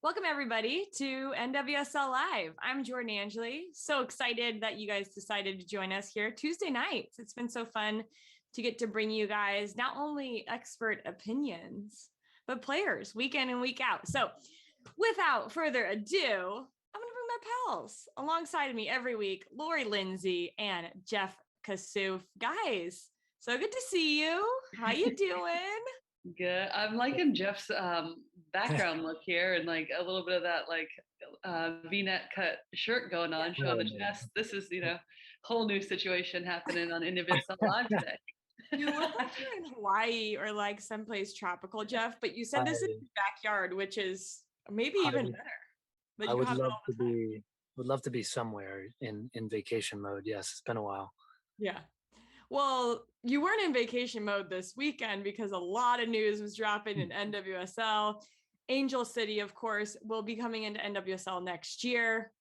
Welcome everybody to NWSL Live. I'm Jordan Angeli. So excited that you guys decided to join us here Tuesday nights. It's been so fun to get to bring you guys not only expert opinions, but players week in and week out. So without further ado, I'm going to bring my pals alongside of me every week, Lori Lindsey and Jeff Kassouf. Guys, so good to see you. How you doing? Good. I'm liking Jeff's background look here and like a little bit of that like V-neck cut shirt going on, showing the chest. This is, whole new situation happening on NWSL Live today. You look like you're in Hawaii or like someplace tropical, Jeff, but you said this is your backyard, which is maybe even better. But I you would have love to be somewhere in vacation mode. Yes, it's been a while. Yeah. Well, you weren't in vacation mode this weekend because a lot of news was dropping in NWSL. Angel City, of course, will be coming into NWSL next year.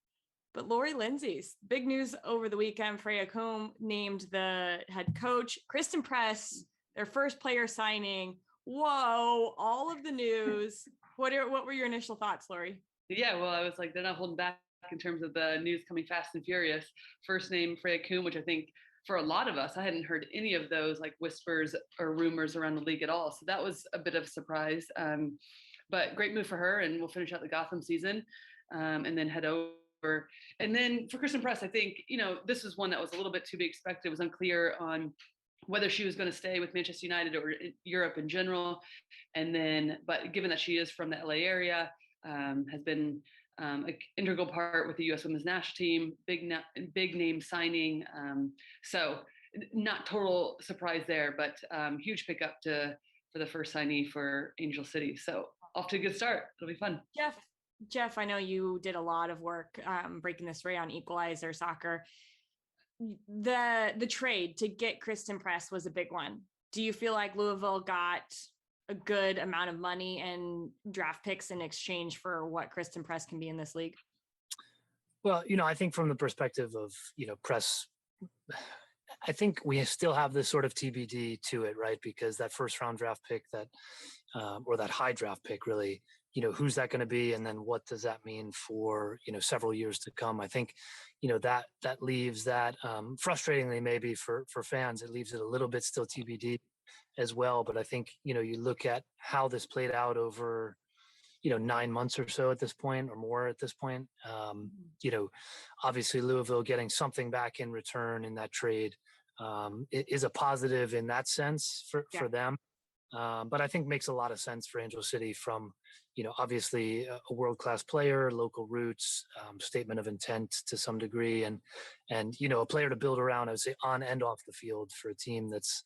But Lori Lindsey's big news over the weekend. Freya Combe named the head coach. Kristen Press, their first player signing. Whoa, all of the news. What were your initial thoughts, Lori? Yeah, well, I was like, they're not holding back in terms of the news coming fast and furious. First name Freya Combe, which I think for a lot of us, I hadn't heard any of those like whispers or rumors around the league at all. So that was a bit of a surprise. But great move for her, and we'll finish out the Gotham season and then head over. And then for Kristen Press, I think, this was one that was a little bit to be expected. It was unclear on whether she was going to stay with Manchester United or Europe in general. And then, but given that she is from the LA area, has been an integral part with the U.S. Women's National Team, big name signing. So not total surprise there, but huge pickup for the first signee for Angel City. So off to a good start. It'll be fun. Jeff, I know you did a lot of work breaking this way on Equalizer Soccer. The trade to get Kristen Press was a big one. Do you feel like Louisville got a good amount of money and draft picks in exchange for what Kristen Press can be in this league? Well, I think from the perspective of, Press, I think we still have this sort of TBD to it, right? Because that first round draft pick or that high draft pick really, who's that going to be? And then what does that mean for, several years to come? I think, that leaves that frustratingly maybe for fans, it leaves it a little bit still TBD as well. But I think, you look at how this played out over, 9 months or so at this point or more at this point. Obviously Louisville getting something back in return in that trade is a positive in that sense for them. But I think makes a lot of sense for Angel City from, obviously a world-class player, local roots, statement of intent to some degree, and a player to build around, I would say, on and off the field for a team that's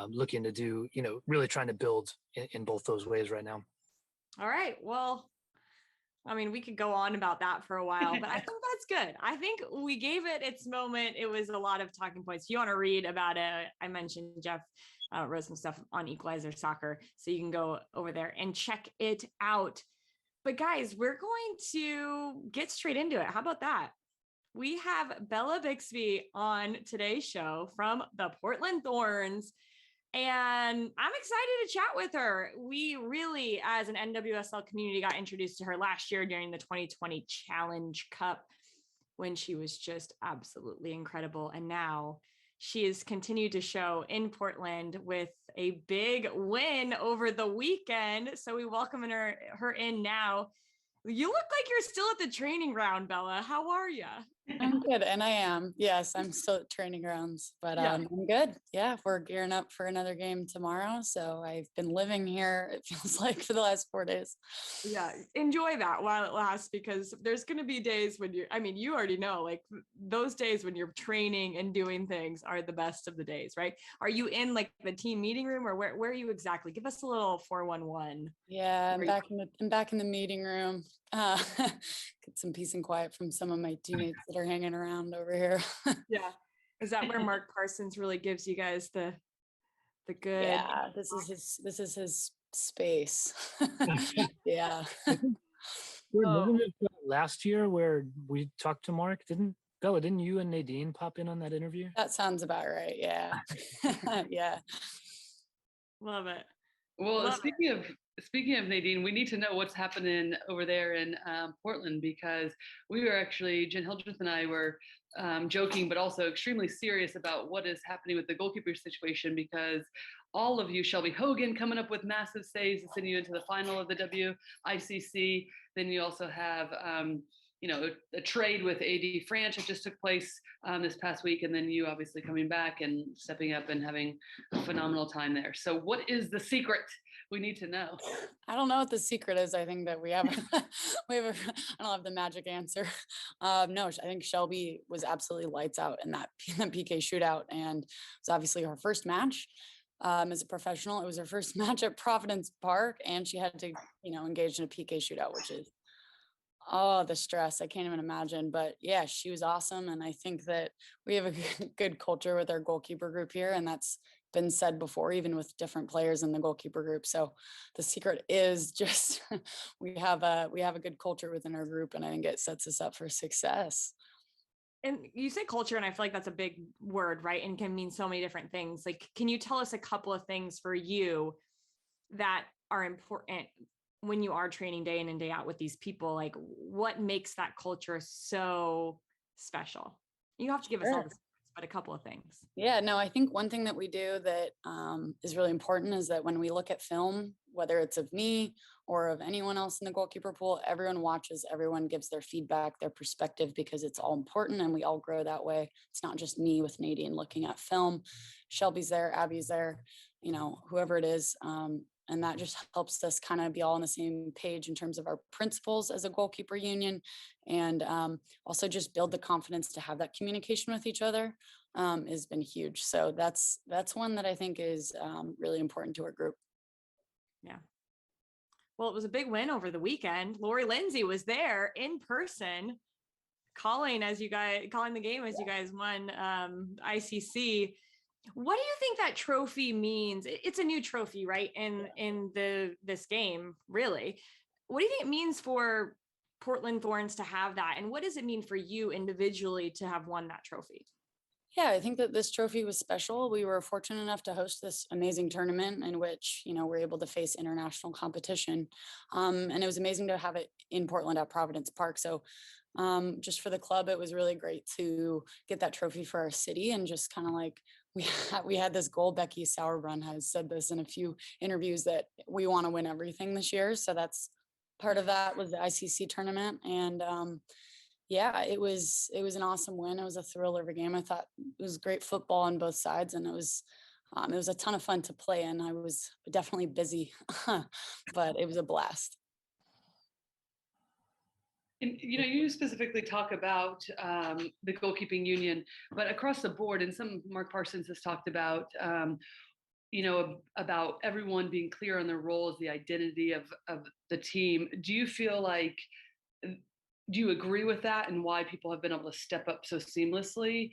looking to do, really trying to build in both those ways right now. All right. Well, I mean, we could go on about that for a while, but I think that's good. I think we gave it its moment. It was a lot of talking points. If you want to read about it, I mentioned Jeff wrote some stuff on Equalizer Soccer, so you can go over there and check it out. But guys, we're going to get straight into it. How about that? We have Bella Bixby on today's show from the Portland Thorns. And I'm excited to chat with her. We really, as an NWSL community, got introduced to her last year during the 2020 Challenge Cup when she was just absolutely incredible. And now she has continued to show in Portland with a big win over the weekend. So we welcome her in now. You look like you're still at the training ground, Bella. How are you? I'm good. And I am. Yes, I'm still at training grounds, but I'm good. Yeah, we're gearing up for another game tomorrow. So I've been living here, it feels like, for the last 4 days. Yeah, enjoy that while it lasts, because there's going to be days when you already know, like those days when you're training and doing things are the best of the days, right? Are you in like the team meeting room, or where are you exactly? Give us a little 411. Yeah, I'm back in the meeting room. Get some peace and quiet from some of my teammates that are hanging around over here. Yeah. Is that where Mark Parsons really gives you guys the good? Yeah, this is his space. Yeah. Wasn't it last year where we talked to Mark? Didn't you and Nadine pop in on that interview? That sounds about right. Yeah. Yeah. Love it. Well, Love it. speaking of Nadine, we need to know what's happening over there in Portland, because we were actually, Jen Hildreth and I were joking, but also extremely serious about what is happening with the goalkeeper situation, because all of you, Shelby Hogan coming up with massive saves to send you into the final of the WICC. Then you also have a trade with AD France that just took place this past week, and then you obviously coming back and stepping up and having a phenomenal time there. So what is the secret? We need to know. I don't know what the secret is. I think that we have, I don't have the magic answer. No, I think Shelby was absolutely lights out in that PK shootout, and it's obviously her first match as a professional. It was her first match at Providence Park, and she had to, engage in a PK shootout, which is, oh, the stress. I can't even imagine. But yeah, she was awesome. And I think that we have a good culture with our goalkeeper group here. And that's been said before, even with different players in the goalkeeper group. So the secret is just we have a good culture within our group. And I think it sets us up for success. And you say culture, and I feel like that's a big word, right? And can mean so many different things. Like, can you tell us a couple of things for you that are important when you are training day in and day out with these people? Like, what makes that culture so special? You don't have to give us all the secrets, but a couple of things. Yeah, no, I think one thing that we do that is really important is that when we look at film, whether it's of me or of anyone else in the goalkeeper pool, everyone watches, everyone gives their feedback, their perspective, because it's all important and we all grow that way. It's not just me with Nadine looking at film. Shelby's there, Abby's there, whoever it is. And that just helps us kind of be all on the same page in terms of our principles as a goalkeeper union, and also just build the confidence to have that communication with each other has been huge. So that's one that I think is really important to our group. Yeah. Well, it was a big win over the weekend. Lori Lindsey was there in person calling the game as you guys won ICC. What do you think that trophy means? It's a new trophy, right? In this game, really. What do you think it means for Portland Thorns to have that? And what does it mean for you individually to have won that trophy? Yeah, I think that this trophy was special. We were fortunate enough to host this amazing tournament in which, we're able to face international competition. And it was amazing to have it in Portland at Providence Park. So just for the club, it was really great to get that trophy for our city, and just kind of like we had this goal. Becky Sauerbrunn has said this in a few interviews that we want to win everything this year. So that's part of that was the ICC tournament. And yeah, it was an awesome win. It was a thriller of a game. I thought it was great football on both sides, and it was a ton of fun to play in. I was definitely busy, but it was a blast. And you specifically talk about the goalkeeping union, but across the board, and Mark Parsons has talked about, about everyone being clear on their roles, the identity of the team. Do you feel like, do you agree with that, and why people have been able to step up so seamlessly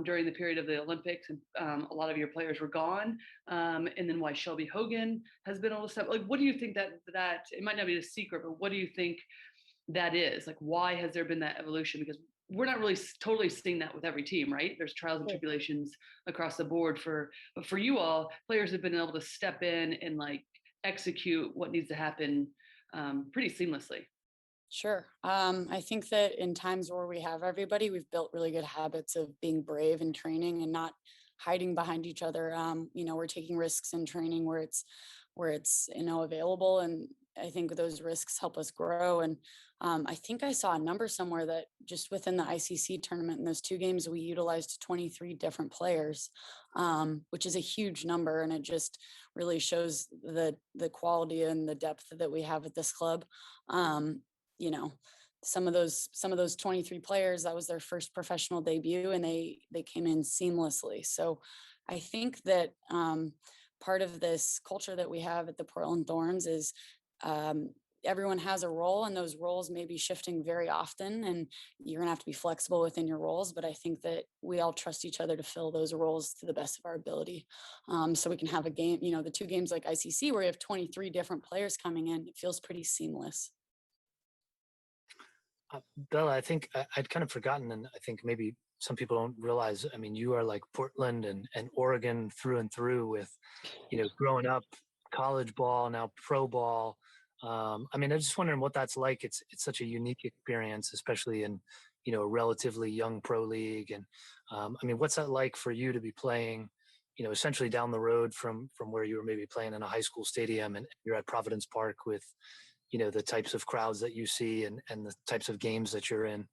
during the period of the Olympics, and a lot of your players were gone, and then why Shelby Hogan has been able to step? Like, what do you think that it might not be a secret, but what do you think that is? Like, why has there been that evolution? Because we're not really totally seeing that with every team, right? There's trials and tribulations across the board but for you all, players have been able to step in and like execute what needs to happen pretty seamlessly. Sure. I think that in times where we have everybody, we've built really good habits of being brave in training and not hiding behind each other. We're taking risks in training where it's available, and I think those risks help us grow. And I think I saw a number somewhere that just within the ICC tournament in those 2 games, we utilized 23 different players, which is a huge number. And it just really shows the quality and the depth that we have at this club. Some of those 23 players, that was their first professional debut, and they came in seamlessly. So I think that part of this culture that we have at the Portland Thorns is everyone has a role, and those roles may be shifting very often, and you're gonna have to be flexible within your roles. But I think that we all trust each other to fill those roles to the best of our ability. So we can have a game, the 2 games like ICC where you have 23 different players coming in, it feels pretty seamless. Bella, I think I'd kind of forgotten, and I think maybe some people don't realize, I mean, you are like Portland and Oregon through and through with, growing up college ball, now pro ball. I mean, I'm just wondering what that's like. It's such a unique experience, especially in, a relatively young pro league. And I mean, what's that like for you to be playing, essentially down the road from where you were maybe playing in a high school stadium, and you're at Providence Park with, the types of crowds that you see, and the types of games that you're in.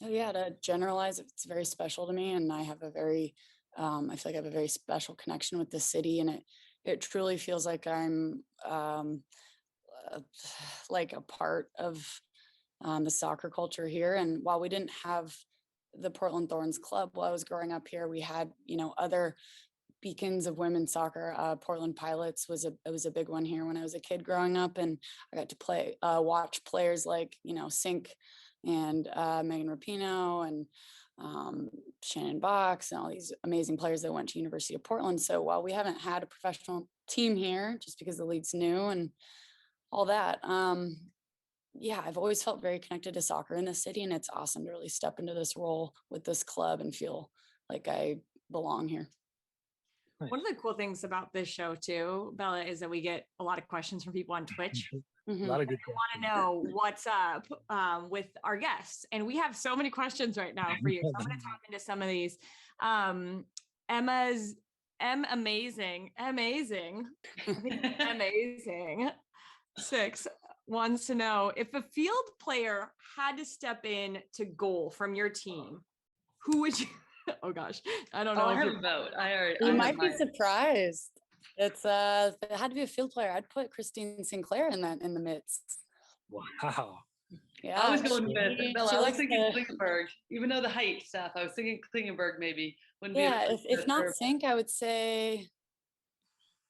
Oh, yeah, to generalize, it's very special to me, and I have a very, I feel like I have a very special connection with the city, and it truly feels like I'm uh, like a part of the soccer culture here. And while we didn't have the Portland Thorns Club while I was growing up here, we had, other beacons of women's soccer. Portland Pilots was a big one here when I was a kid growing up, and I got to watch players like Sink and Megan Rapinoe and Shannon Box and all these amazing players that went to University of Portland. So while we haven't had a professional team here, just because the league's new and all that, yeah, I've always felt very connected to soccer in the city, and it's awesome to really step into this role with this club and feel like I belong here. Nice. One of the cool things about this show too, Bella, is that we get a lot of questions from people on Twitch. A lot of good I want to know what's up with our guests. And we have so many questions right now for you. So I'm going to tap into some of these. Amazing. I think amazing. 6 wants to know, if a field player had to step in to goal from your team, who would you? Oh gosh, I don't know. I have a vote. You might be surprised. It's if it had to be a field player, I'd put Christine Sinclair in the midst. Wow. Yeah, I was going with Bella. I was thinking to, Klingenberg, even though the height stuff. I was thinking Klingenberg maybe. Yeah, if not Sink, I would say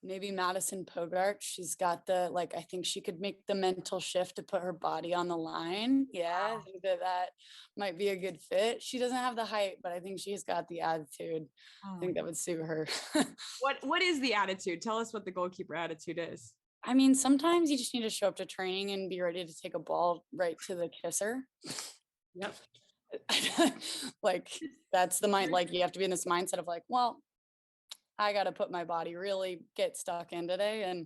maybe Madison Pogart. She's got the, I think she could make the mental shift to put her body on the line. Yeah, I think that might be a good fit. She doesn't have the height, but I think she's got the attitude. I think that would suit her. What is the attitude? Tell us what the goalkeeper attitude is. I mean, sometimes you just need to show up to training and be ready to take a ball right to the kisser. Yep. That's the mind. You have to be in this mindset of well, I got to put my body, really get stuck in today. And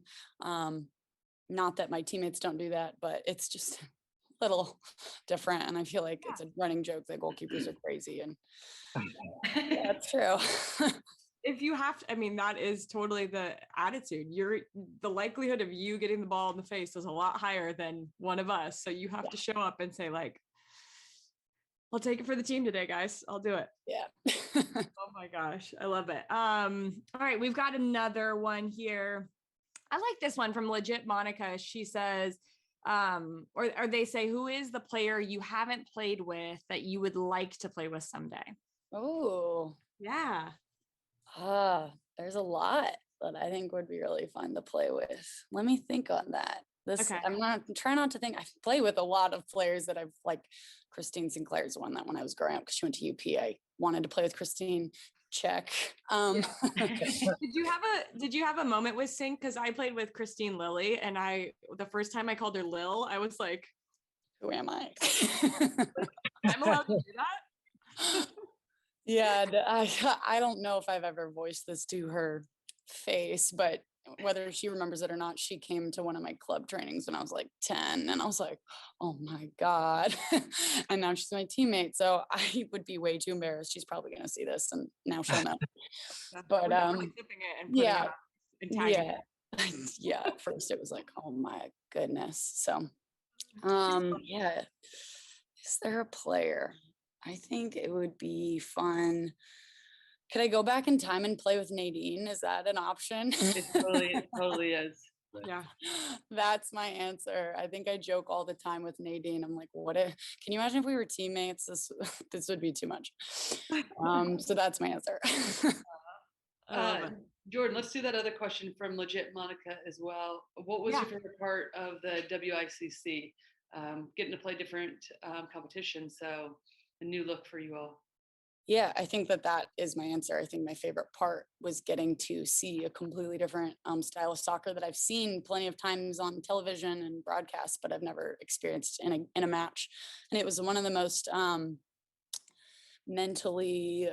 not that my teammates don't do that, but it's just a little different. And I feel like it's a running joke that goalkeepers are crazy. And yeah, that's true. If you have to, I mean, that is totally the attitude. The likelihood of you getting the ball in the face is a lot higher than one of us. So you have to show up and say I'll take it for the team today, guys. I'll do it. Yeah. Oh my gosh. I love it. All right. We've got another one here. I like this one from Legit Monica. She says, or they say, who is the player you haven't played with that you would like to play with someday? Oh, yeah. There's a lot that I think would be really fun to play with. Let me think on that. Okay. I'm trying not to think. I play with a lot of players that I've Christine Sinclair's one that when I was growing up, because she went to UP, I wanted to play with Christine. Check. Did you have a moment with Sink? Because I played with Christine Lilly, and the first time I called her Lil, I was like, who am I? I'm allowed to do that? Yeah, I don't know if I've ever voiced this to her face, but whether she remembers it or not, she came to one of my club trainings when I was 10, and I was like, oh my God. And now she's my teammate. So I would be way too embarrassed. She's probably going to see this and now she'll know. But yeah. Yeah. At first it was oh my goodness. So yeah. Is there a player? I think it would be fun. Could I go back in time and play with Nadine? Is that an option? It totally is. Yeah. That's my answer. I think I joke all the time with Nadine. I'm like, what if, can you imagine if we were teammates? This would be too much. So that's my answer. Jordan, let's do that other question from Legit Monica as well. What was your favorite part of the WICC? Getting to play different competitions. So a new look for you all. Yeah, I think that is my answer. I think my favorite part was getting to see a completely different style of soccer that I've seen plenty of times on television and broadcasts, but I've never experienced in a match. And it was one of the most mentally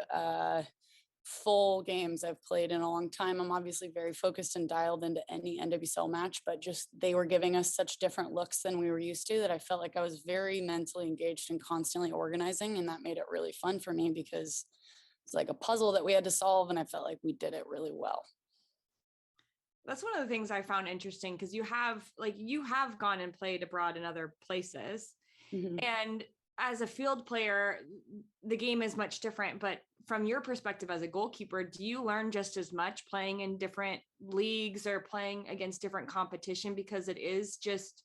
full games I've played in a long time. I'm obviously very focused and dialed into any NWSL match, but just they were giving us such different looks than we were used to that I felt like I was very mentally engaged and constantly organizing. And that made it really fun for me because it's like a puzzle that we had to solve. And I felt like we did it really well. That's one of the things I found interesting because you have gone and played abroad in other places. Mm-hmm. And as a field player, the game is much different, but from your perspective as a goalkeeper, do you learn just as much playing in different leagues or playing against different competition? Because it is just,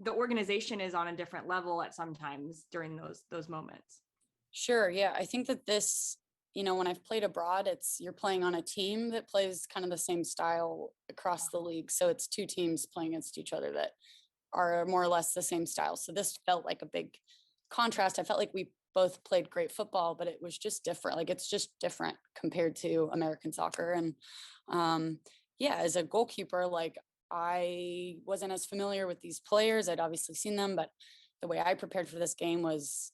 the organization is on a different level at sometimes during those moments. Sure. Yeah. I think that this, when I've played abroad, you're playing on a team that plays kind of the same style across the league. So it's two teams playing against each other that are more or less the same style. So this felt like a big contrast. I felt like we both played great football, but it was just different. Like it's just different compared to American soccer. And as a goalkeeper, like I wasn't as familiar with these players. I'd obviously seen them, but the way I prepared for this game was,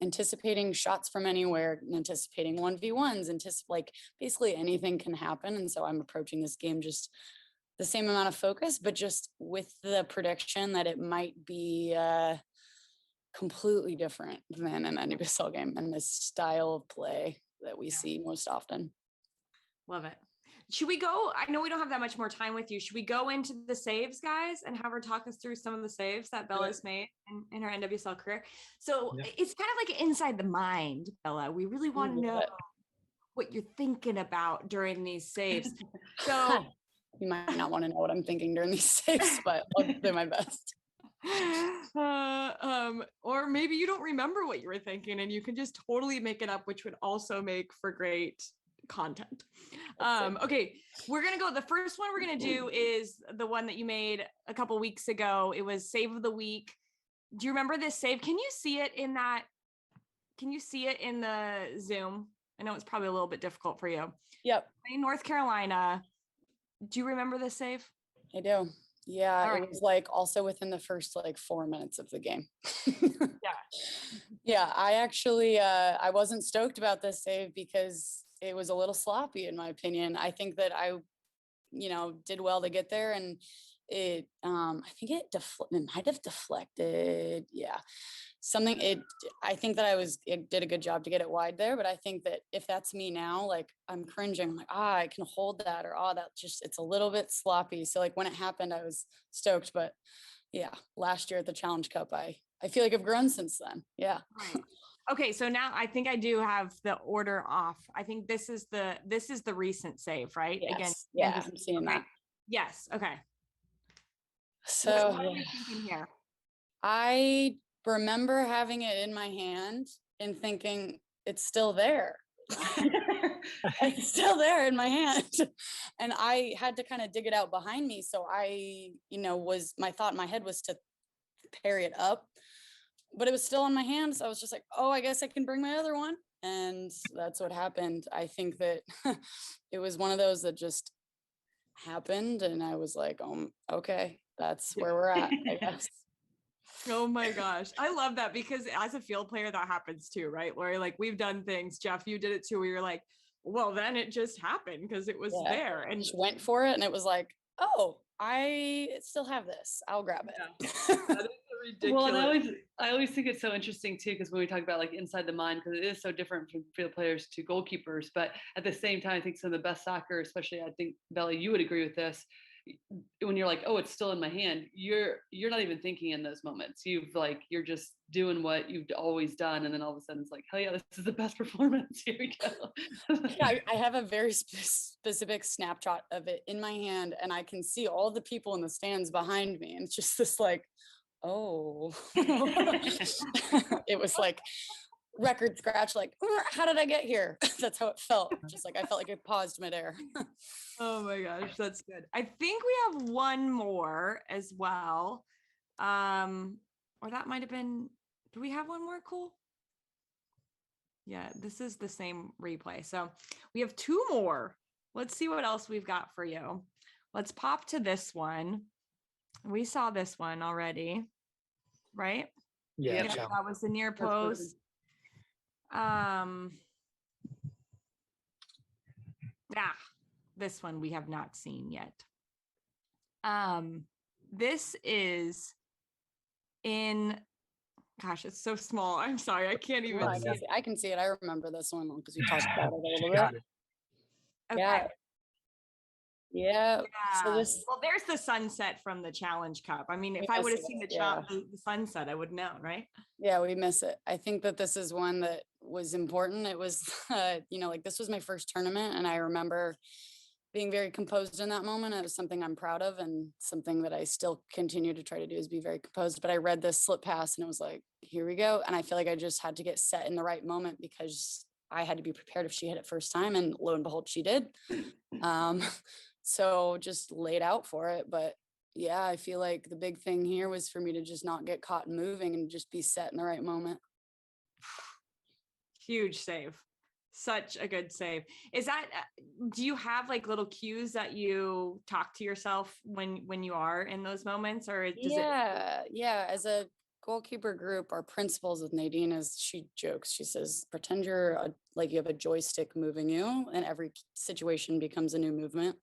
anticipating shots from anywhere, anticipating 1v1s, like basically anything can happen. And so I'm approaching this game just the same amount of focus, but just with the prediction that it might be completely different than an NWSL game and this style of play that we see most often. Love it. Should we go? I know we don't have that much more time with you. Should we go into the saves, guys, and have her talk us through some of the saves that Bella's made in her NWSL career? So it's kind of like inside the mind, Bella. We really want to know what you're thinking about during these saves. So you might not want to know what I'm thinking during these saves, but I'll do my best. Or maybe you don't remember what you were thinking and you can just totally make it up, which would also make for great content. Okay, we're gonna go. The first one we're gonna do is the one that you made a couple weeks ago. It was save of the week. Do you remember this save? Can you see it in the Zoom? I know it's probably a little bit difficult for you. Yep. In North Carolina. Do you remember this save? I do. Yeah, right. It was like also within the first 4 minutes of the game. Yeah, I actually I wasn't stoked about this save because it was a little sloppy in my opinion. I think that I did well to get there, and it I think it might have deflected. Yeah. I think that it did a good job to get it wide there, but I think that if that's me now, like I'm cringing, I'm like, I can hold that, or it's a little bit sloppy. So like when it happened, I was stoked, but yeah, last year at the Challenge Cup, I feel like I've grown since then. Yeah. Right. Okay. So now I think I do have the order off. I think this is the recent save, right? Yes. Again. Yeah. I'm seeing that. Yes. Okay. So what are you thinking here? I remember having it in my hand and thinking it's still there. It's still there in my hand. And I had to kind of dig it out behind me. So my thought in my head was to parry it up, but it was still in my hand. So I was just like, oh, I guess I can bring my other one. And that's what happened. I think that it was one of those that just happened. And I was like, oh, okay, that's where we're at, I guess. Oh my gosh. I love that because as a field player, that happens too, right? Where like we've done things, Jeff, you did it too, where you're like, well, then it just happened because it was there. And just went for it. And it was like, oh, I still have this. I'll grab it. Yeah. That is ridiculous. Well, and I always think it's so interesting too, because when we talk about like inside the mind, because it is so different from field players to goalkeepers. But at the same time, I think some of the best soccer, especially I think, Bella, you would agree with this, when you're like, oh, it's still in my hand, you're not even thinking in those moments. You're just doing what you've always done, and then all of a sudden it's like, hell yeah, this is the best performance. Here we go. Yeah, I have a very specific snapshot of it in my hand, and I can see all the people in the stands behind me, and it's just this like, oh. It was like record scratch, like, how did I get here? That's how it felt. Just like I felt like I paused midair. Oh my gosh, that's good. I think we have one more as well. Or that might have been, do we have one more? Cool. Yeah, this is the same replay. So we have two more. Let's see what else we've got for you. Let's pop to this one. We saw this one already, right? Yeah. That was the near post. Yeah, this one we have not seen yet. This is in, gosh, it's so small. I'm sorry, I can't even I see can it. see, I can see it. I remember this one because we talked about it a little She bit. got it. Okay. Yeah. Yeah. So Yeah. this, Well, there's the sunset from the Challenge Cup. I mean, if we I would miss have seen it, the sunset, I would have known, right? yeah, we miss it. I think that this is one that was important. It was, like this was my first tournament, and I remember being very composed in that moment. It was something I'm proud of, and something that I still continue to try to do is be very composed. But I read this slip pass, and it was like, here we go. And I feel like I just had to get set in the right moment because I had to be prepared if she hit it first time, and lo and behold, she did. So just laid out for it. But yeah, I feel like the big thing here was for me to just not get caught moving and just be set in the right moment. Huge save. Such a good save. Is that, do you have like little cues that you talk to yourself when you are in those moments, or does it? Yeah. As a goalkeeper group, our principles with Nadine is, she jokes, she says, pretend you're like you have a joystick moving you, and every situation becomes a new movement.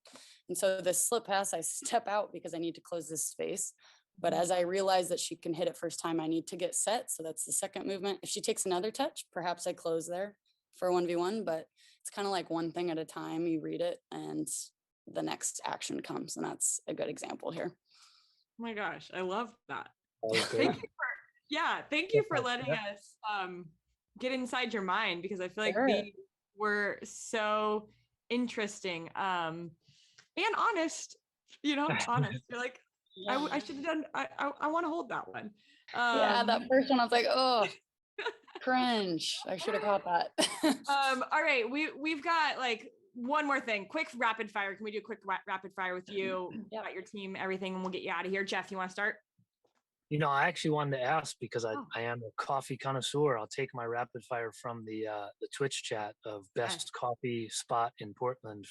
And so this slip pass, I step out because I need to close this space. But as I realize that she can hit it first time, I need to get set. So that's the second movement. If she takes another touch, perhaps I close there for 1v1, but it's kind of like one thing at a time. You read it and the next action comes. And that's a good example here. Oh my gosh, I love that. That was Thank great. thank you for letting us get inside your mind, because I feel like Sure. these were so interesting and honest. Honest. You're like, I should have done. I want to hold that one. Yeah, that first one, I was like, oh, cringe. I should have caught that. All right, we've got like one more thing. Quick rapid fire. Can we do a quick rapid fire with you? Yeah. About your team, everything, and we'll get you out of here. Jeff, you want to start? I actually wanted to ask because Oh. I am a coffee connoisseur. I'll take my rapid fire from the Twitch chat of best coffee spot in Portland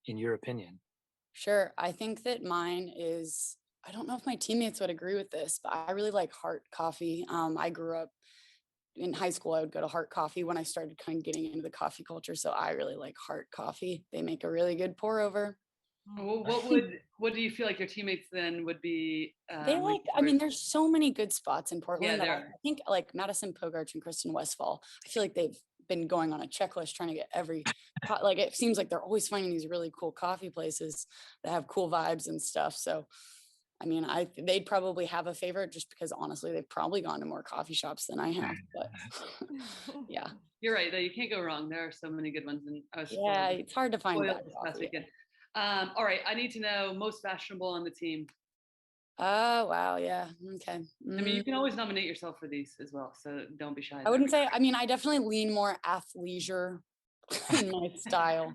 in your opinion. Sure. I think that mine is, I don't know if my teammates would agree with this, but I really like Heart Coffee. I grew up in high school. I would go to Heart Coffee when I started kind of getting into the coffee culture. So I really like Heart Coffee. They make a really good pour over. Well, what do you feel like your teammates then would be? They like, I mean, there's so many good spots in Portland that I think, like Madison Pogarch and Kristen Westfall, I feel like they've been going on a checklist trying to get like, it seems like they're always finding these really cool coffee places that have cool vibes and stuff. So, I mean, they'd probably have a favorite just because honestly, they've probably gone to more coffee shops than I have, but yeah. You're right, though. You can't go wrong. There are so many good ones. And I was it's hard to find bad this coffee. past weekend. All right, I need to know most fashionable on the team. Oh, wow. Yeah. Okay. I mean, you can always nominate yourself for these as well, so don't be shy. I wouldn't say, I mean, I definitely lean more athleisure in my style,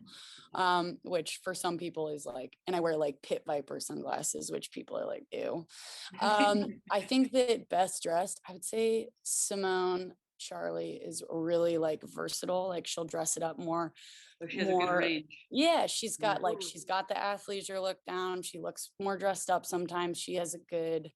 which for some people is like, and I wear like Pit Viper sunglasses, which people are like, ew. I think that best dressed, I would say Simone Charlie is really like versatile. Like she'll dress it up more. So she has a good range. Yeah, she's got the athleisure look down. She looks more dressed up sometimes. She has a good,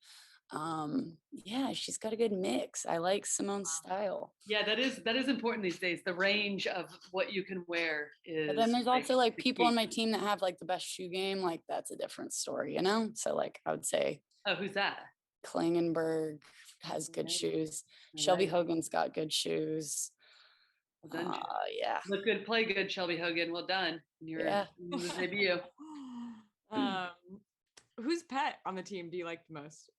she's got a good mix. I like Simone's style. Yeah, that is important these days. The range of what you can wear is. But then there's also like people on my team that have like the best shoe game. Like that's a different story, So like I would say. Oh, who's that? Klingenberg has good shoes. Shelby Hogan's got good shoes. Well done. Yeah. Look good, play good, Shelby Hogan. Well done. Your debut. Whose pet on the team do you like the most?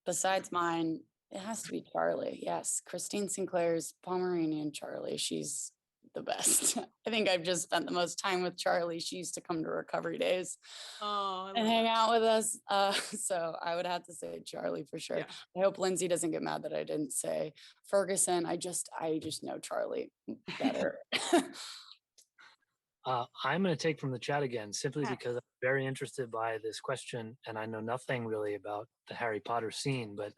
Besides mine, it has to be Charlie. Yes, Christine Sinclair's Pomeranian Charlie. She's the best. I think I've just spent the most time with Charlie. She used to come to recovery days and hang out with us. So I would have to say Charlie for sure. Yeah. I hope Lindsey doesn't get mad that I didn't say Ferguson. I just know Charlie better. I'm going to take from the chat again, simply because I'm very interested by this question, and I know nothing really about the Harry Potter scene, but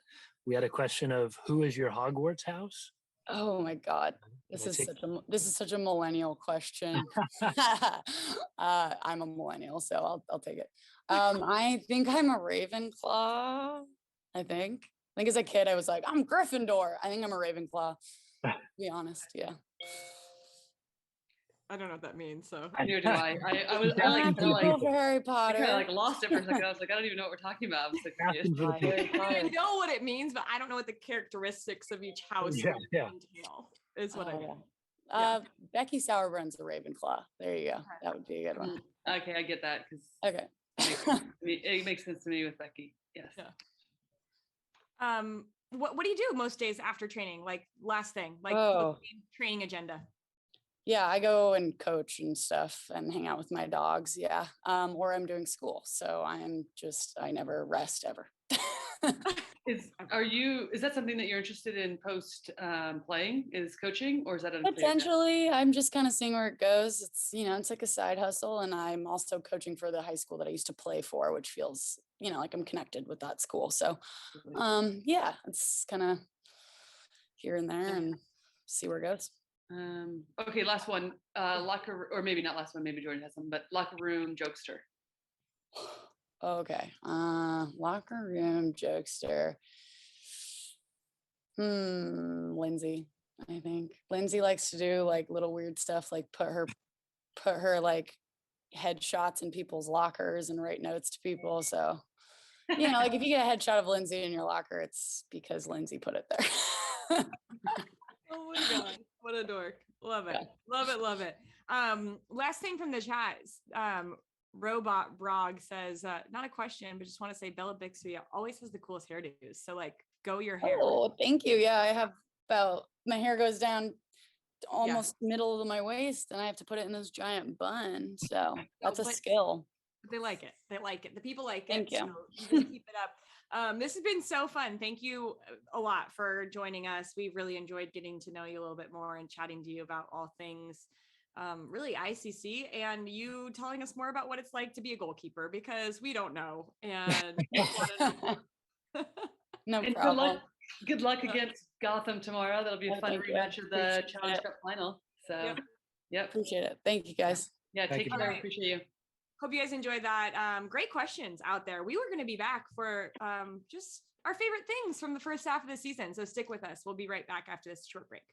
we had a question of who is your Hogwarts house? Oh my God. This is such a millennial question. I'm a millennial, so I'll take it. I think I'm a Ravenclaw. I think. think as a kid, I was like, I'm Gryffindor. I think I'm a Ravenclaw, to be honest. Yeah. I don't know what that means. So Neither do I. I was I like Captain kinda for the like People for Harry I Potter. kind of like lost it for a second. I was like, I don't even know what we're talking about. I'm so confused. Captain for the Harry people. I Potter. know what it means, but I don't know what the characteristics of each house Yeah, yeah. entail. Is what I Oh, mean. yeah. Becky Sauerbrun's a Ravenclaw. There you go. That would be a good one. Mhm. Okay, I get that because Okay. it makes sense to me with Becky. Yes. Yeah. What do you do most days after training? Like last thing, like Oh. what's the training agenda? Yeah, I go and coach and stuff and hang out with my dogs. Yeah. Or I'm doing school. So I never rest ever. Is that something that you're interested in post playing? Is coaching, or is that unclear? Potentially, I'm just kind of seeing where it goes. It's like a side hustle, and I'm also coaching for the high school that I used to play for, which feels, like I'm connected with that school. So, yeah, it's kind of here and there, and see where it goes. Okay, last one. Locker, or maybe not last one. Maybe Jordan has some, but locker room jokester. Okay, locker room jokester. Lindsey. I think Lindsey likes to do like little weird stuff, like put her like headshots in people's lockers and write notes to people. So, like if you get a headshot of Lindsey in your locker, it's because Lindsey put it there. Oh my god, what a dork. Love it. Love it. Love it. Last thing from the chat. Robot Brog says, not a question, but just want to say Bella Bixby always has the coolest hairdos. So like go your hair. Oh, thank you. Yeah, I have my hair goes down almost middle of my waist and I have to put it in this giant bun. So that's a skill. They like it. They like it. The people like it. Thank you. So you just keep it up. This has been so fun. Thank you a lot for joining us. We've really enjoyed getting to know you a little bit more and chatting to you about all things really ICC, and you telling us more about what it's like to be a goalkeeper, because we don't know. And no and problem. Good luck against Gotham tomorrow. That'll be a fun rematch of the Challenge Cup final. So, yep. Appreciate it. Thank you, guys. Yeah, take care. Appreciate you. Hope you guys enjoyed that. Great questions out there. We were going to be back for just our favorite things from the first half of the season. So stick with us. We'll be right back after this short break.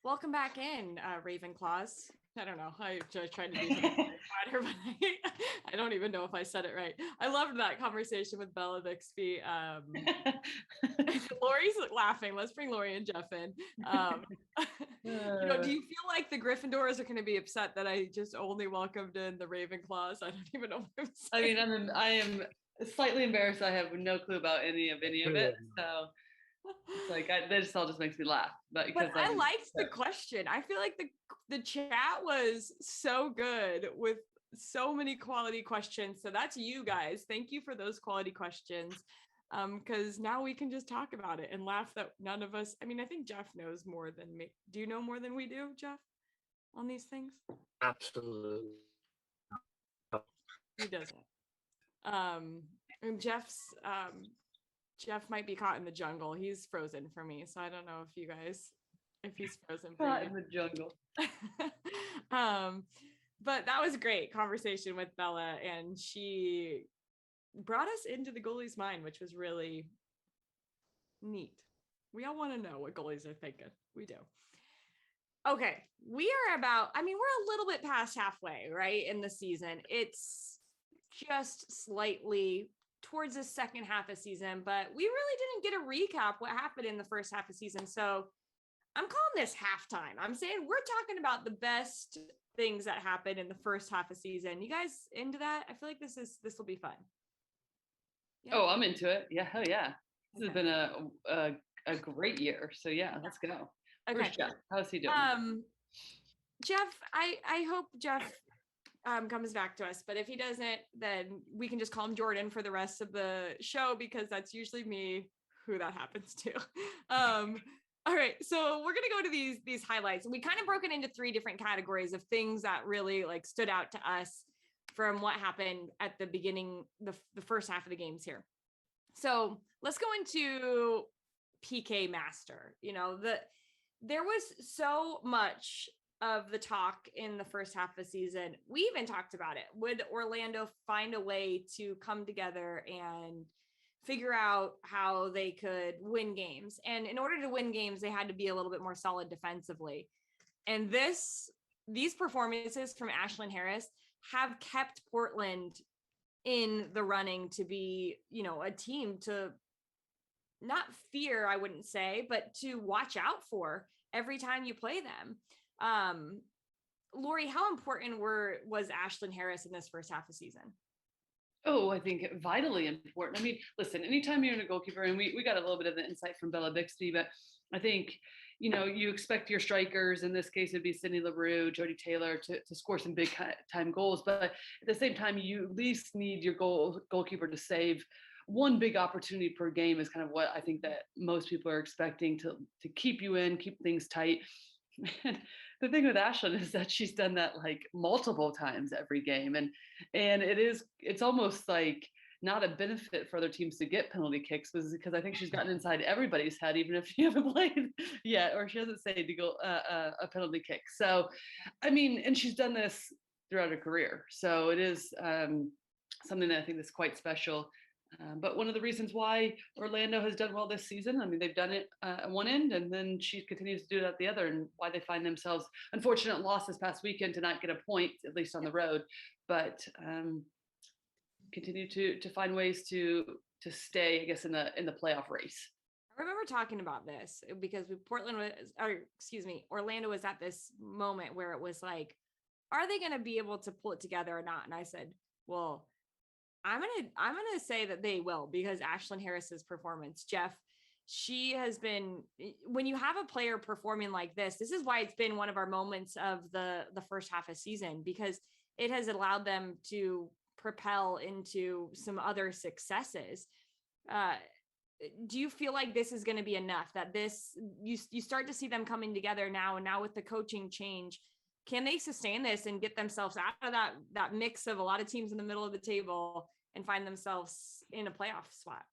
welcome back in, Ravenclaws. I don't know. I just tried to do something quieter, but I don't even know if I said it right. I loved that conversation with Bella Bixby. Lori's laughing. Let's bring Lori and Jeff in. Do you feel like the Gryffindors are going to be upset that I just only welcomed in the Ravenclaws? I don't even know what I'm saying. I mean, I am slightly embarrassed. I have no clue about any of it. So it's like this all just makes me laugh. But I liked the question. I feel like the chat was so good with so many quality questions. So that's you guys. Thank you for those quality questions. Because now we can just talk about it and laugh that none of us, I mean, I think Jeff knows more than me. Do you know more than we do, Jeff, on these things? Absolutely. He doesn't. And Jeff might be caught in the jungle. He's frozen for me. So I don't know if he's frozen for caught you. in the jungle. But that was a great conversation with Bella, and she brought us into the goalie's mind, which was really neat. We all want to know what goalies are thinking. We do. Okay, we're a little bit past halfway, right, in the season. It's just slightly towards the second half of season, but we really didn't get a recap what happened in the first half of season. So I'm calling this halftime. I'm saying we're talking about the best things that happened in the first half of season. You guys into that? I feel like this will be fun. Yeah. Oh, I'm into it. Yeah, hell yeah. This has been a great year. So yeah, let's go. Okay. Where's Jeff? How's he doing? Jeff, I hope Jeff comes back to us, but if he doesn't, then we can just call him Jordan for the rest of the show, because that's usually me who that happens to. All right, so we're gonna go to these highlights. We kind of broke it into 3 different categories of things that really like stood out to us from what happened at the beginning, the first half of the games here. So let's go into PK Master. There was so much of the talk in the first half of the season. We even talked about it. Would Orlando find a way to come together and figure out how they could win games? And in order to win games, they had to be a little bit more solid defensively. And these performances from Ashlyn Harris have kept Portland in the running to be, a team to not fear, I wouldn't say, but to watch out for every time you play them. Lori, how important was Ashlyn Harris in this first half of season? Oh, I think vitally important. I mean, listen, anytime you're in a goalkeeper, and we got a little bit of the insight from Bella Bixby, but I think, you expect your strikers, in this case, it'd be Sydney LaRue, Jody Taylor, to score some big time goals. But at the same time, you at least need your goalkeeper to save one big opportunity per game, is kind of what I think that most people are expecting to keep you in, keep things tight. And the thing with Ashlyn is that she's done that like multiple times every game. And it's almost like not a benefit for other teams to get penalty kicks, because I think she's gotten inside everybody's head, even if she hasn't played yet, or she hasn't saved a penalty kick. So, I mean, and she's done this throughout her career. So it is something that I think is quite special. But one of the reasons why Orlando has done well this season, I mean, they've done it at one end, and then she continues to do it at the other, and why they find themselves, unfortunate loss this past weekend to not get a point, at least on the road, but continue to find ways to stay, I guess, in the playoff race. I remember talking about this because Orlando was at this moment where it was like, are they going to be able to pull it together or not? And I said, well, I'm gonna say that they will, because Ashlyn Harris's performance, Jeff, she has been, when you have a player performing like this is why it's been one of our moments of the first half of season, because it has allowed them to propel into some other successes. Do you feel like this is going to be enough, that you start to see them coming together now, and now with the coaching change, can they sustain this and get themselves out of that mix of a lot of teams in the middle of the table and find themselves in a playoff spot?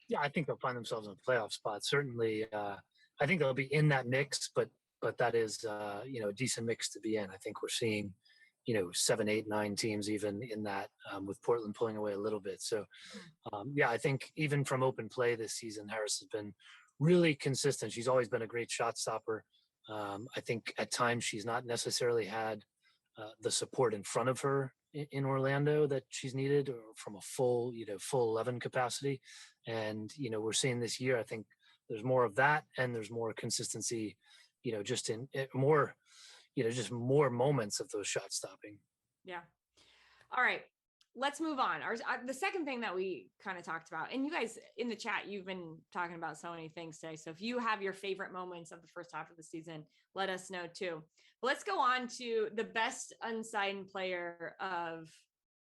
Yeah, I think they'll find themselves in a playoff spot. Certainly, I think they'll be in that mix, but that is, a decent mix to be in. I think we're seeing, 7, 8, 9 teams even in that, with Portland pulling away a little bit. So, I think even from open play this season, Harris has been really consistent. She's always been a great shot stopper. I think at times she's not necessarily had the support in front of her in Orlando that she's needed, or from a full 11 capacity. And, we're seeing this year, I think there's more of that, and there's more consistency, just in more, just more moments of those shot stopping. Yeah. All right. Let's move on. The second thing that we kind of talked about, and you guys in the chat, you've been talking about so many things today. So if you have your favorite moments of the first half of the season, let us know too. But let's go on to the best unsigned player of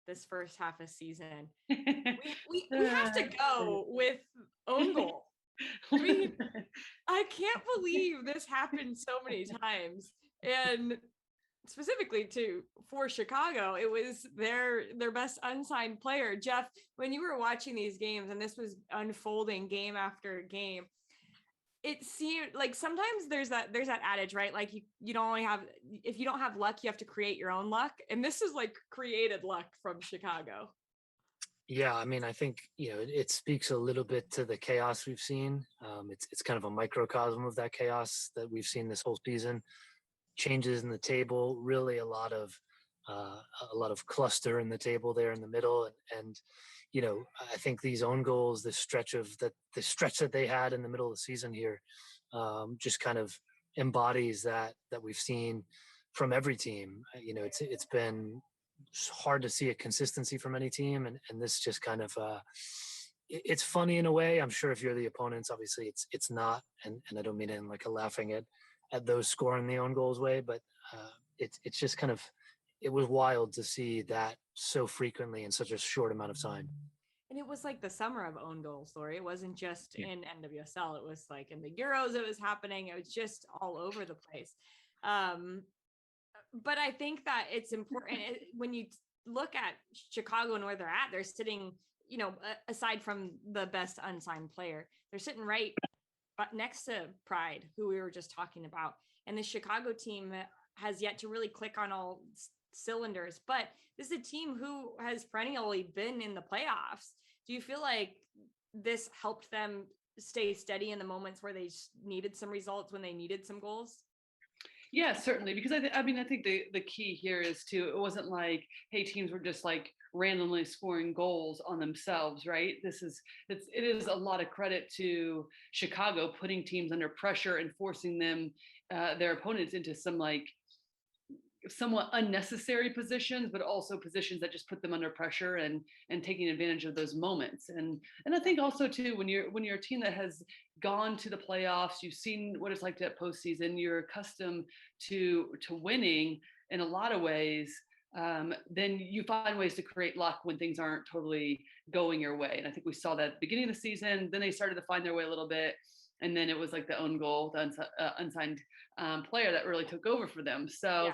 this first half of season. We have to go with own goal. I mean, I can't believe this happened so many times. And specifically for Chicago, it was their best unsigned player. Jeff, when you were watching these games and this was unfolding game after game, it seemed like sometimes there's that adage, right? Like you don't only have, if you don't have luck, you have to create your own luck. And this is like created luck from Chicago. Yeah, I mean, I think, it speaks a little bit to the chaos we've seen. It's kind of a microcosm of that chaos that we've seen this whole season. Changes in the table, really a lot of cluster in the table there in the middle, and I think these own goals, the stretch that they had in the middle of the season here, just kind of embodies that we've seen from every team. It's been hard to see a consistency from any team, and this just kind of it's funny in a way. I'm sure if you're the opponents, obviously it's not, and I don't mean it in like a laughing at those scoring the own goals way, but it's just kind of, it was wild to see that so frequently in such a short amount of time. And it was like the summer of own goals, Lori. It wasn't just in NWSL. It was like in the Euros it was happening. It was just all over the place. But I think that it's important when you look at Chicago and where they're at, they're sitting, aside from the best unsigned player, they're sitting right next to Pride, who we were just talking about. And the Chicago team has yet to really click on all cylinders, but this is a team who has perennially been in the playoffs. Do you feel like this helped them stay steady in the moments where they needed some results, when they needed some goals? Yeah, certainly. Because I think the key here is it wasn't like, hey, teams were just like randomly scoring goals on themselves, right? It is a lot of credit to Chicago putting teams under pressure and forcing them, their opponents, into some like somewhat unnecessary positions, but also positions that just put them under pressure and taking advantage of those moments. And I think also too, when you're a team that has gone to the playoffs, you've seen what it's like to that postseason, you're accustomed to winning in a lot of ways, then you find ways to create luck when things aren't totally going your way. And I think we saw that at the beginning of the season. Then they started to find their way a little bit. And then it was like the own goal, the unsigned player that really took over for them. So,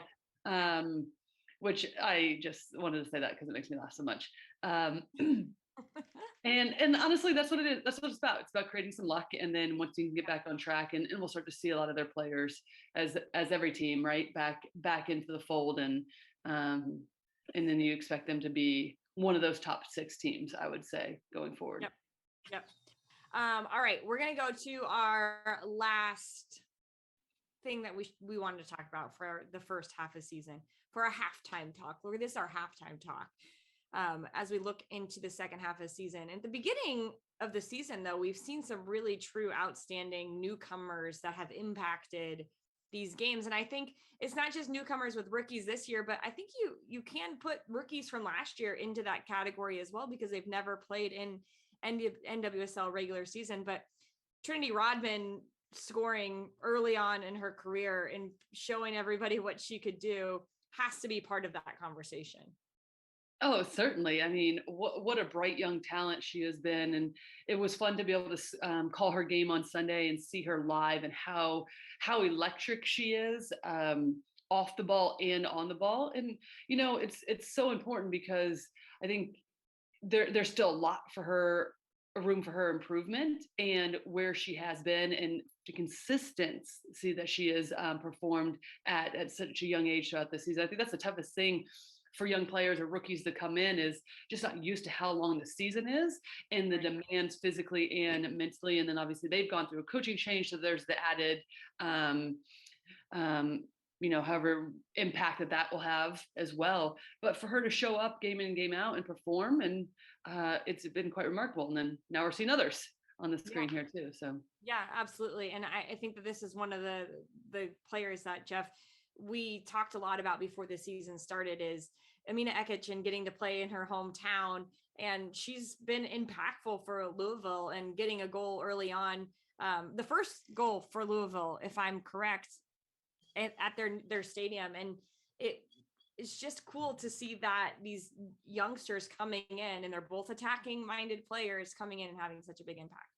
which I just wanted to say that because it makes me laugh so much. And honestly, that's what it is. That's what it's about. It's about creating some luck. And then once you can get back on track, and we'll start to see a lot of their players, as every team, right, back into the fold. And then you expect them to be one of those top 6 teams, I would say, going forward. Yep. All right, we're going to go to our last thing that we wanted to talk about for the first half of the season, for a halftime talk. This is our halftime talk. As we look into the second half of the season. At the beginning of the season, though, we've seen some really true outstanding newcomers that have impacted these games. And I think it's not just newcomers with rookies this year, but I think you can put rookies from last year into that category as well, because they've never played in NWSL regular season. But Trinity Rodman scoring early on in her career and showing everybody what she could do has to be part of that conversation. Oh, certainly. I mean, what a bright young talent she has been. And it was fun to be able to call her game on Sunday and see her live, and how electric she is, off the ball and on the ball. And, it's so important, because I think there's still a lot room for her improvement, and where she has been, and the consistency that she has performed at such a young age throughout the season. I think that's the toughest thing for young players or rookies to come in, is just not used to how long the season is and the demands physically and mentally. And then obviously they've gone through a coaching change, so there's the added however impact that will have as well. But for her to show up game in, game out and perform, and it's been quite remarkable. And then now we're seeing others on the screen here too. So yeah, absolutely. And I think that this is one of the players that, Jeff, we talked a lot about before the season started, is Amina Ekic, and getting to play in her hometown. And she's been impactful for Louisville and getting a goal early on. The first goal for Louisville, if I'm correct, at their stadium. And it's just cool to see that these youngsters coming in, and they're both attacking minded players coming in and having such a big impact.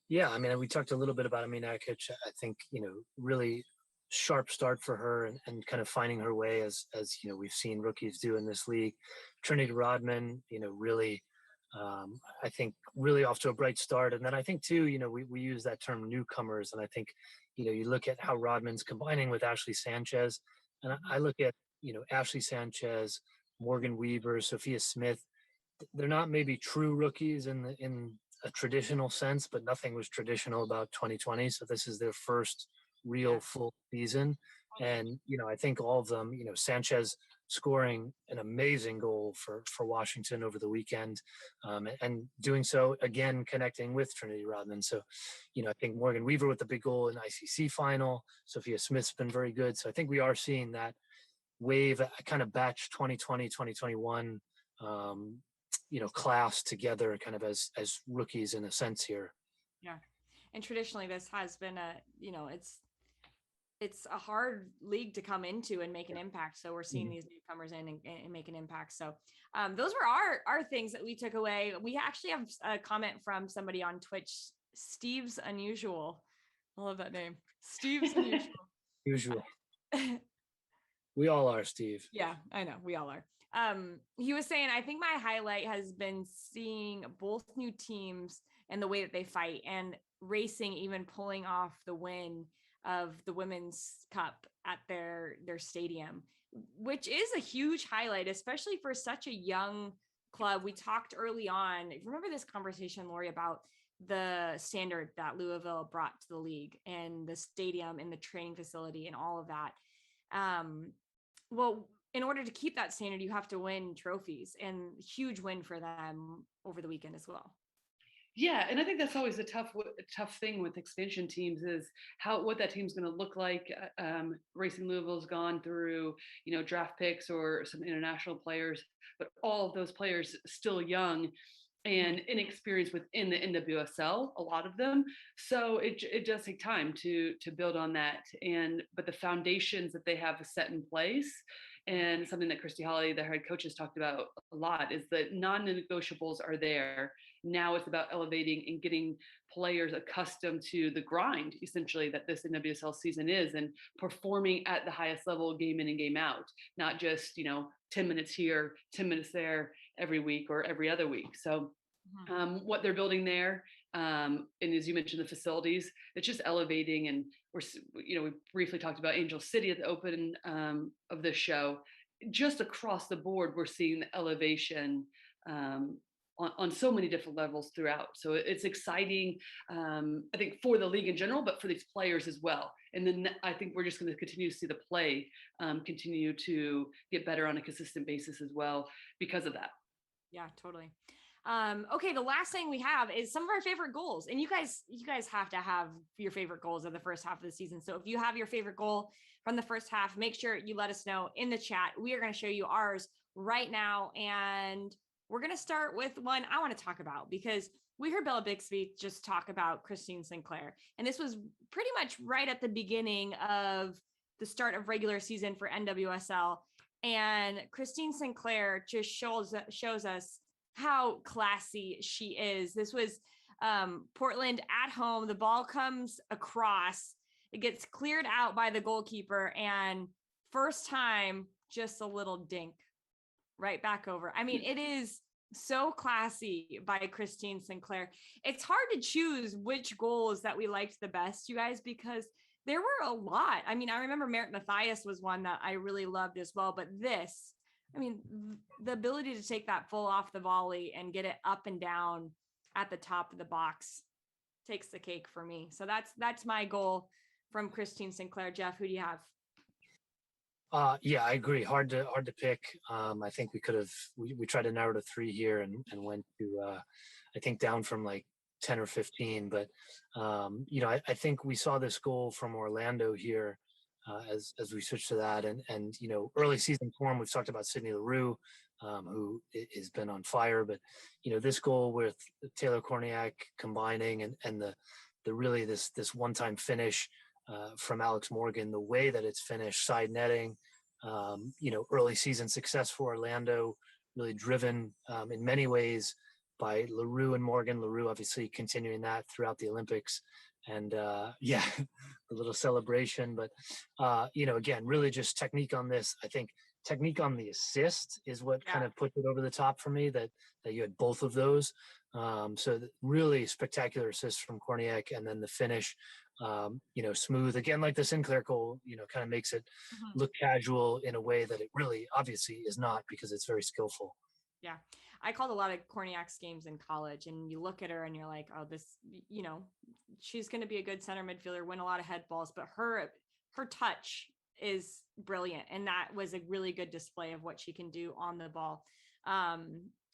Yeah, I mean, we talked a little bit about Amina Ekic. I think, really sharp start for her, and kind of finding her way as we've seen rookies do in this league. Trinity Rodman, really, I think really off to a bright start. And then I think too, we use that term newcomers, and I think, you look at how Rodman's combining with Ashley Sanchez, and I look at, Ashley Sanchez, Morgan Weaver, Sophia Smith. They're not maybe true rookies in a traditional sense, but nothing was traditional about 2020. So this is their first real full season. And, I think all of them, Sanchez scoring an amazing goal for Washington over the weekend, and doing so again, connecting with Trinity Rodman. So, I think Morgan Weaver with the big goal in ICC final, Sophia Smith's been very good. So I think we are seeing that wave, kind of batch 2020, 2021, class together kind of as rookies in a sense here. Yeah. And traditionally this has been it's a hard league to come into and make an impact. So we're seeing these newcomers in and make an impact. So those were our things that we took away. We actually have a comment from somebody on Twitch, Steve's Unusual. I love that name. Steve's Unusual. Usual. We all are, Steve. Yeah, I know. We all are. He was saying, I think my highlight has been seeing both new teams and the way that they fight, and racing even pulling off the win of the Women's Cup at their stadium, which is a huge highlight, especially for such a young club. We talked early on, remember this conversation, Lori, about the standard that Louisville brought to the league, and the stadium and the training facility and all of that. Well, in order to keep that standard, you have to win trophies, and huge win for them over the weekend as well. Yeah, and I think that's always a tough thing with expansion teams, is what that team's going to look like. Racing Louisville's gone through, draft picks or some international players, but all of those players still young and inexperienced within the NWSL, a lot of them. So it does take time to build on that. But the foundations that they have set in place, and something that Christy Holly, the head coach, has talked about a lot, is that non-negotiables are there. Now it's about elevating and getting players accustomed to the grind, essentially, that this NWSL season is, and performing at the highest level game in and game out, not just, 10 minutes here, 10 minutes there every week or every other week. So what they're building there, and as you mentioned, the facilities, it's just elevating. And we briefly talked about Angel City at the open of this show. Just across the board, we're seeing the elevation on so many different levels throughout. So it's exciting, I think, for the league in general, but for these players as well. And then I think we're just going to continue to see the play continue to get better on a consistent basis as well because of that. Yeah, totally. Okay, the last thing we have is some of our favorite goals. And you guys have to have your favorite goals of the first half of the season. So if you have your favorite goal from the first half, make sure you let us know in the chat. We are going to show you ours right now. And we're going to start with one I want to talk about, because we heard Bella Bixby just talk about Christine Sinclair. And this was pretty much right at the beginning of the start of regular season for NWSL. And Christine Sinclair just shows us how classy she is. This was Portland at home. The ball comes across. It gets cleared out by the goalkeeper. And first time, just a little dink right back over. I mean, it is so classy by Christine Sinclair. It's hard to choose which goals that we liked the best, you guys, because there were a lot. I mean, I remember Merritt Mathias was one that I really loved as well. But this, I mean, the ability to take that full off the volley and get it up and down at the top of the box takes the cake for me. So that's my goal from Christine Sinclair. Jeff, who do you have? Yeah, I agree. Hard to pick. I think we tried to narrow to 3 here and went to I think down from like 10 or 15. But I think we saw this goal from Orlando here as we switch to that, and early season form. We've talked about Sydney Leroux, who has been on fire, but this goal with Taylor Korniak combining and the really this one-time finish. From Alex Morgan, the way that it's finished, side netting, early season success for Orlando, really driven in many ways by Leroux and Morgan. Leroux obviously continuing that throughout the Olympics, and a little celebration. But again, really just technique on this. I think technique on the assist is what kind of puts it over the top for me. That you had both of those. So really spectacular assist from Korniak, and then the finish. Smooth again, like the Sinclair goal, kind of makes it look casual in a way that it really obviously is not, because it's very skillful. Yeah. I called a lot of Korniak's games in college, and you look at her and you're like, oh, this, she's going to be a good center midfielder, win a lot of head balls, but her touch is brilliant. And that was a really good display of what she can do on the ball.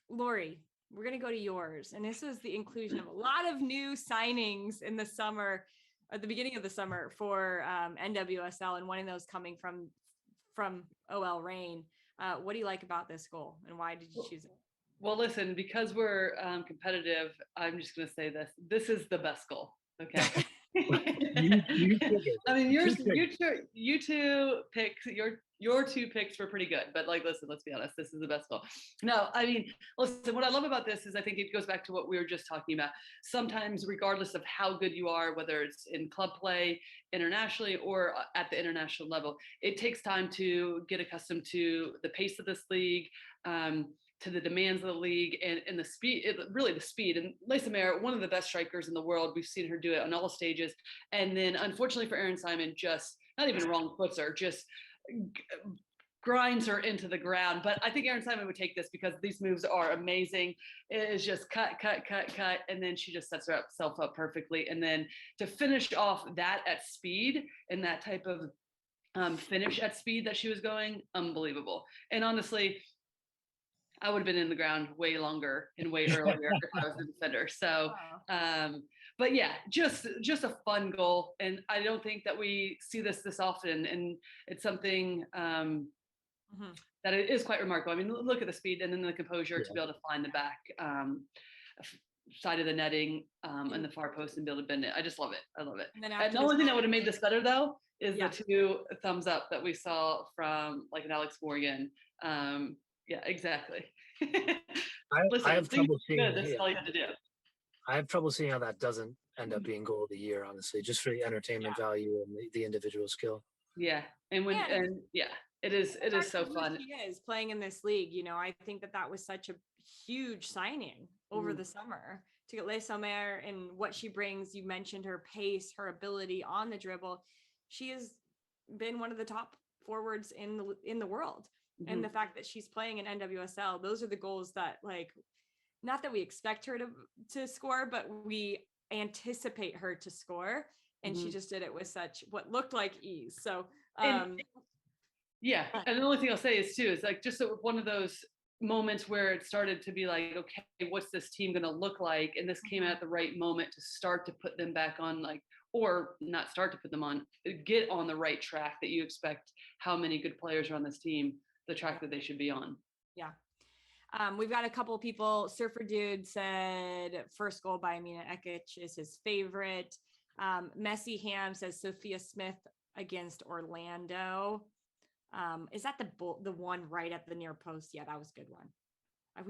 Lori, we're going to go to yours. And this was the inclusion of a lot of new signings in the summer, at the beginning of the summer for NWSL, and one of those coming from OL Reign. What do you like about this goal, and why did you choose it? Well, listen, because we're competitive, I'm just going to say this. This is the best goal. Okay. I mean, you two picks, your 2 picks were pretty good, but listen, let's be honest, this is the best goal. No, I mean, listen, what I love about this is I think it goes back to what we were just talking about. Sometimes, regardless of how good you are, whether it's in club play, internationally, or at the international level, it takes time to get accustomed to the pace of this league, to the demands of the league, and the speed, the speed. And Lisa Mayer, one of the best strikers in the world. We've seen her do it on all stages. And then unfortunately for Erin Simon, just not even wrong puts her, just grinds her into the ground. But I think Erin Simon would take this because these moves are amazing. It is just cut. And then she just sets herself up perfectly. And then to finish off that at speed, and that type of finish at speed that she was going, unbelievable. And honestly, I would have been in the ground way longer and way earlier if I was a defender. So, but yeah, just a fun goal. And I don't think that we see this often. And it's something that it is quite remarkable. I mean, look at the speed and then the composure to be able to find the back side of the netting and the far post and be able to bend it. I just love it. I love it. And the only thing that would have made this better, though, is the 2 thumbs up that we saw from an Alex Morgan. Yeah, exactly. Listen, I have trouble seeing. That's all you had to do. I have trouble seeing how that doesn't end up being goal of the year, honestly, just for the entertainment value and the individual skill. Yeah, and it is so fun. She is playing in this league. I think that was such a huge signing over the summer to get Lisa Mayer and what she brings. You mentioned her pace, her ability on the dribble. She has been one of the top forwards in the world. And the fact that she's playing in NWSL, those are the goals that, not that we expect her to score, but we anticipate her to score. And she just did it with what looked like ease. So, and the only thing I'll say is just one of those moments where it started to be like, okay, what's this team going to look like? And this came at the right moment to start to put them back on, or not start to put them on, get on the right track that you expect. How many good players are on this team? The track that they should be on. Yeah. We've got a couple of people. Surfer Dude said first goal by Amina Ekic is his favorite. Messy Ham says Sophia Smith against Orlando. Is that the one right at the near post? Yeah, that was a good one.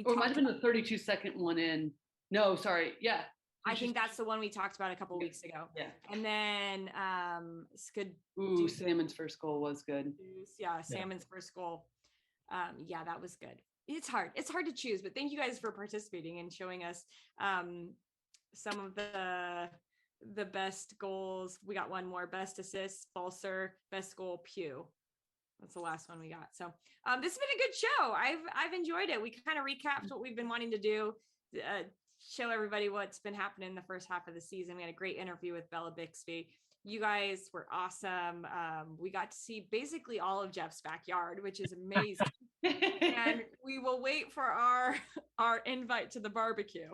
Or it might have been the 32-second one in. No, sorry. Yeah. I think that's the one we talked about a couple weeks ago. Yeah. And then Salmon's first goal was good. Yeah, Salmon's first goal. That was good. It's hard to choose, but thank you guys for participating and showing us some of the best goals. We got one more: best assist, Balser; best goal, Pugh. That's the last one we got. So this has been a good show. I've enjoyed it. We kind of recapped what we've been wanting to do, show everybody what's been happening in the first half of the season. We had a great interview with Bella Bixby. You guys were awesome. We got to see basically all of Jeff's backyard, which is amazing. And we will wait for our invite to the barbecue.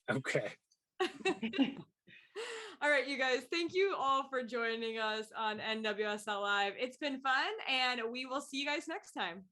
Okay. All right, you guys, thank you all for joining us on NWSL Live. It's been fun, and we will see you guys next time.